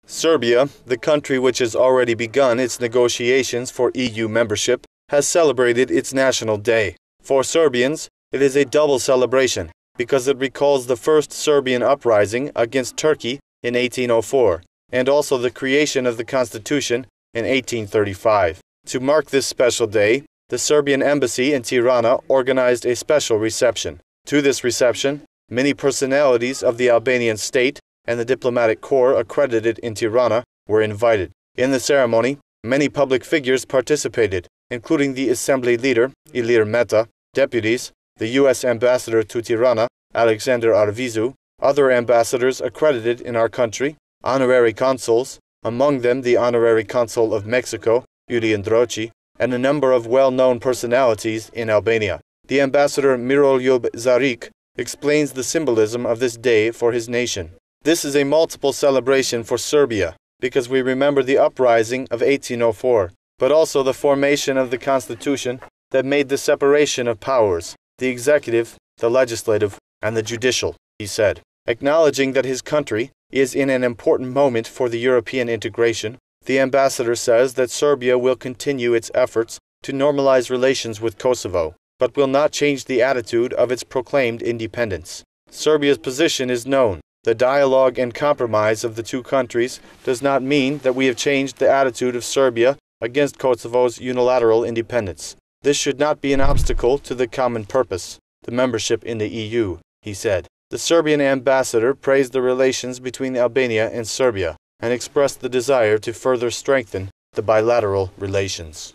Serbia, the country which has already begun its negotiations for EU membership, has celebrated its National Day. For Serbians, it is a double celebration because it recalls the first Serbian uprising against Turkey in 1804 and also the creation of the Constitution in 1835. To mark this special day, the Serbian embassy in Tirana organized a special reception. To this reception, many personalities of the Albanian state and the diplomatic corps accredited in Tirana were invited. In the ceremony, many public figures participated, including the Assembly leader, Ilir Meta, deputies, the U.S. ambassador to Tirana, Alexander Arvizu, other ambassadors accredited in our country, honorary consuls, among them the honorary consul of Mexico, Julian Droci, and a number of well-known personalities in Albania. The ambassador Miroljub Zaric explains the symbolism of this day for his nation. This is a multiple celebration for Serbia because we remember the uprising of 1804, but also the formation of the constitution that made the separation of powers, the executive, the legislative, and the judicial, he said. Acknowledging that his country is in an important moment for the European integration, the ambassador says that Serbia will continue its efforts to normalize relations with Kosovo, but will not change the attitude of its proclaimed independence. Serbia's position is known. The dialogue and compromise of the two countries does not mean that we have changed the attitude of Serbia against Kosovo's unilateral independence. This should not be an obstacle to the common purpose, the membership in the EU, he said. The Serbian ambassador praised the relations between Albania and Serbia and expressed the desire to further strengthen the bilateral relations.